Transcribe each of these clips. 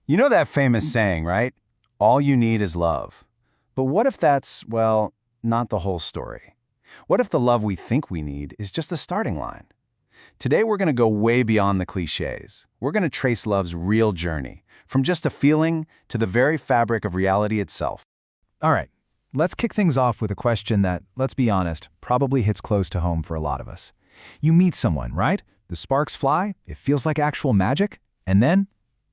You know that famous saying, right? All you need is love. But what if that's, well, not the whole story? What if the love we think we need is just the starting line? Today we're going to go way beyond the cliches. We're going to trace love's real journey, from just a feeling to the very fabric of reality itself. All right, let's kick things off with a question that, let's be honest, probably hits close to home for a lot of us. You meet someone, right? The sparks fly, it feels like actual magic, and then,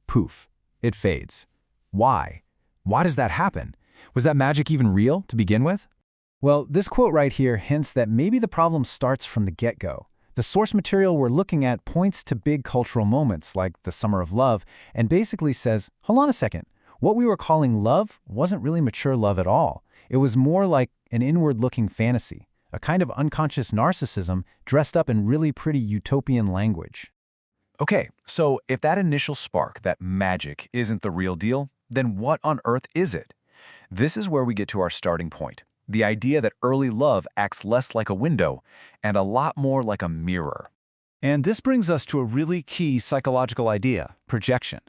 poof, it fades. Why? Why does that happen? Was that magic even real to begin with? Well, this quote right here hints that maybe the problem starts from the get-go. The source material we're looking at points to big cultural moments like the Summer of Love and basically says, hold on a second, what we were calling love wasn't really mature love at all. It was more like an inward-looking fantasy, a kind of unconscious narcissism dressed up in really pretty utopian language. Okay, so if that initial spark, that magic, isn't the real deal, then what on earth is it? This is where we get to our starting point. The idea that early love acts less like a window and a lot more like a mirror. And this brings us to a really key psychological idea, projection.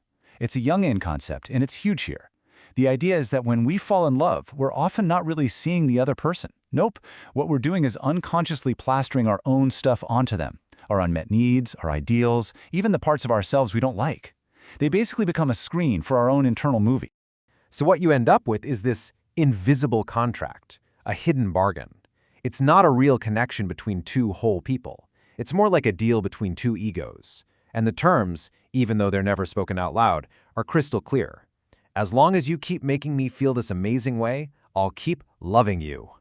It's a Jungian concept, and it's huge here. The idea is that when we fall in love, we're often not really seeing the other person. Nope, what we're doing is unconsciously plastering our own stuff onto them. Our unmet needs, our ideals, even the parts of ourselves we don't like. They basically become a screen for our own internal movie. So what you end up with is this invisible contract, a hidden bargain. It's not a real connection between two whole people. It's more like a deal between two egos. And the terms, even though they're never spoken out loud, are crystal clear. As long as you keep making me feel this amazing way, I'll keep loving you.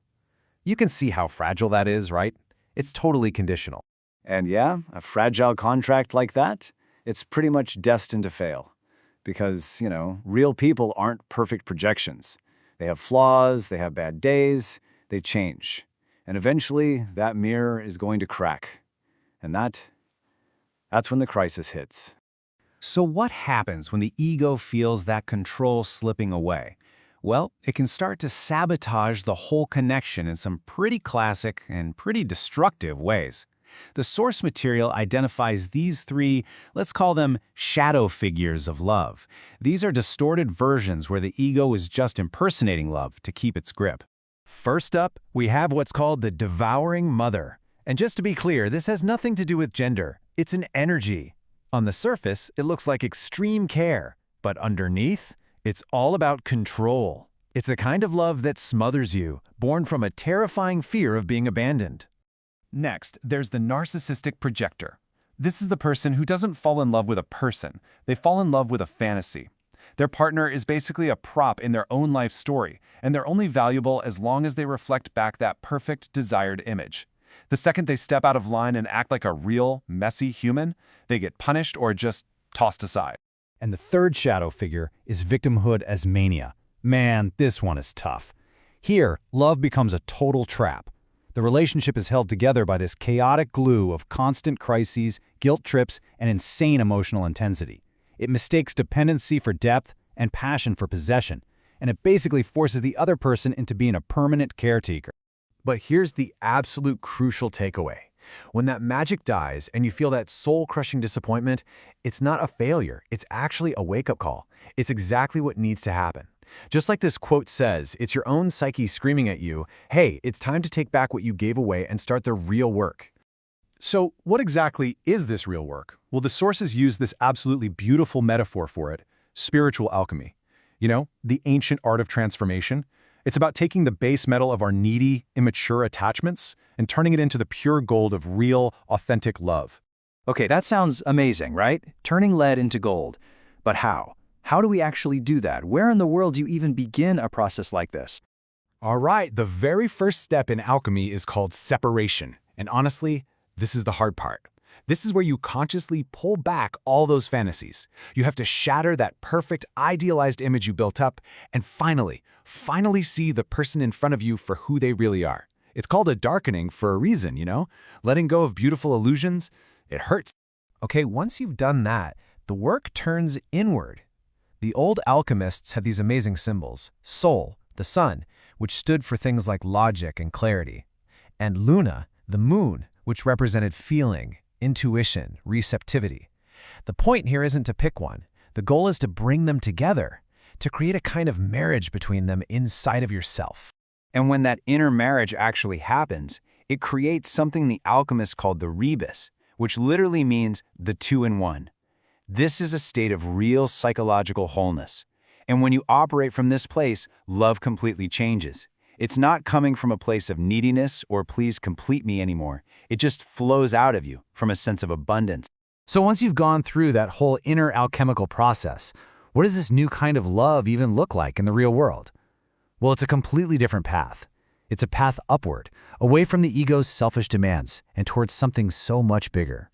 You can see how fragile that is, right? It's totally conditional. And yeah, a fragile contract like that, it's pretty much destined to fail. Because, real people aren't perfect projections. They have flaws, they have bad days, they change. And eventually, that mirror is going to crack. And that's when the crisis hits. So what happens when the ego feels that control slipping away? Well, it can start to sabotage the whole connection in some pretty classic and pretty destructive ways. The source material identifies these three, let's call them shadow figures of love. These are distorted versions where the ego is just impersonating love to keep its grip. First up, we have what's called the devouring mother. And just to be clear, this has nothing to do with gender. It's an energy. On the surface, it looks like extreme care, but underneath, it's all about control. It's a kind of love that smothers you, born from a terrifying fear of being abandoned. Next, there's the narcissistic projector. This is the person who doesn't fall in love with a person. They fall in love with a fantasy. Their partner is basically a prop in their own life story, and they're only valuable as long as they reflect back that perfect, desired image. The second they step out of line and act like a real, messy human, they get punished or just tossed aside. And the third shadow figure is victimhood as mania. Man, this one is tough. Here, love becomes a total trap. The relationship is held together by this chaotic glue of constant crises, guilt trips, and insane emotional intensity. It mistakes dependency for depth and passion for possession, and it basically forces the other person into being a permanent caretaker. But here's the absolute crucial takeaway. When that magic dies and you feel that soul-crushing disappointment, it's not a failure. It's actually a wake-up call. It's exactly what needs to happen. Just like this quote says, it's your own psyche screaming at you, hey, it's time to take back what you gave away and start the real work. So what exactly is this real work? Well, the sources use this absolutely beautiful metaphor for it, spiritual alchemy. The ancient art of transformation. It's about taking the base metal of our needy, immature attachments and turning it into the pure gold of real, authentic love. Okay, that sounds amazing, right? Turning lead into gold. But how? How do we actually do that? Where in the world do you even begin a process like this? All right, the very first step in alchemy is called separation. And honestly, this is the hard part. This is where you consciously pull back all those fantasies. You have to shatter that perfect, idealized image you built up and finally see the person in front of you for who they really are. It's called a darkening for a reason, Letting go of beautiful illusions, it hurts. Okay, once you've done that, the work turns inward. The old alchemists had these amazing symbols: Sol, the sun, which stood for things like logic and clarity, and Luna, the moon, which represented feeling, intuition, receptivity. The point here isn't to pick one. The goal is to bring them together, to create a kind of marriage between them inside of yourself. And when that inner marriage actually happens, it creates something the alchemists called the rebus, which literally means the two-in-one. This is a state of real psychological wholeness. And when you operate from this place, love completely changes. It's not coming from a place of neediness or please complete me anymore. It just flows out of you from a sense of abundance. So once you've gone through that whole inner alchemical process, what does this new kind of love even look like in the real world? Well, it's a completely different path. It's a path upward, away from the ego's selfish demands and towards something so much bigger.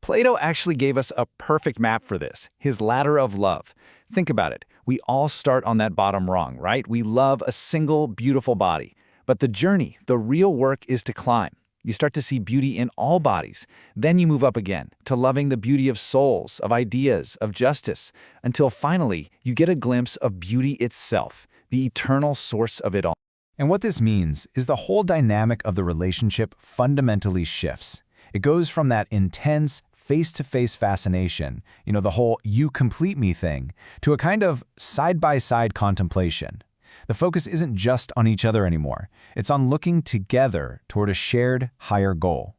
Plato actually gave us a perfect map for this, his ladder of love. Think about it. We all start on that bottom rung, right? We love a single, beautiful body. But the journey, the real work is to climb. You start to see beauty in all bodies. Then you move up again to loving the beauty of souls, of ideas, of justice, until finally you get a glimpse of beauty itself, the eternal source of it all. And what this means is the whole dynamic of the relationship fundamentally shifts. It goes from that intense, face-to-face fascination, the whole you complete me thing, to a kind of side-by-side contemplation. The focus isn't just on each other anymore. It's on looking together toward a shared, higher goal.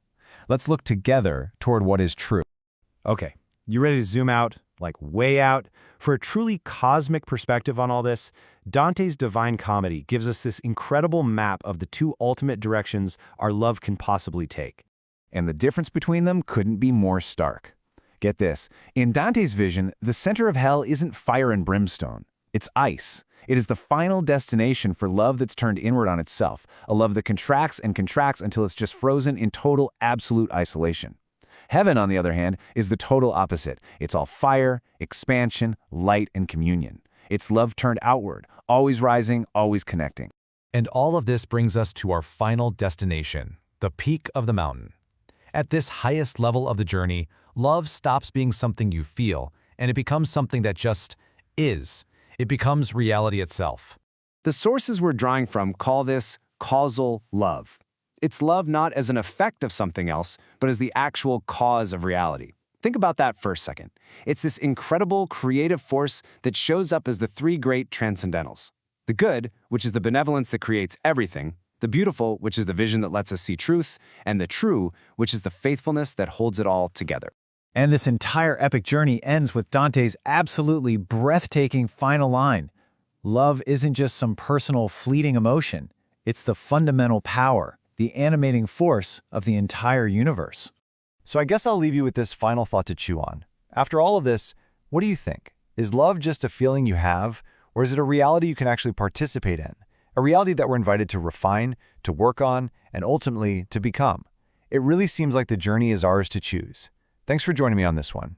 Let's look together toward what is true. Okay, you ready to zoom out, like way out? For a truly cosmic perspective on all this, Dante's Divine Comedy gives us this incredible map of the two ultimate directions our love can possibly take. And the difference between them couldn't be more stark. Get this, in Dante's vision, the center of hell isn't fire and brimstone. It's ice. It is the final destination for love that's turned inward on itself, a love that contracts and contracts until it's just frozen in total, absolute isolation. Heaven, on the other hand, is the total opposite. It's all fire, expansion, light, and communion. It's love turned outward, always rising, always connecting. And all of this brings us to our final destination, the peak of the mountain. At this highest level of the journey, love stops being something you feel, and it becomes something that just is. It becomes reality itself. The sources we're drawing from call this causal love. It's love not as an effect of something else, but as the actual cause of reality. Think about that for a second. It's this incredible creative force that shows up as the three great transcendentals. The good, which is the benevolence that creates everything, the beautiful, which is the vision that lets us see truth, and the true, which is the faithfulness that holds it all together. And this entire epic journey ends with Dante's absolutely breathtaking final line. Love isn't just some personal, fleeting emotion. It's the fundamental power, the animating force of the entire universe. So I guess I'll leave you with this final thought to chew on. After all of this, what do you think? Is love just a feeling you have, or is it a reality you can actually participate in? A reality that we're invited to refine, to work on, and ultimately to become. It really seems like the journey is ours to choose. Thanks for joining me on this one.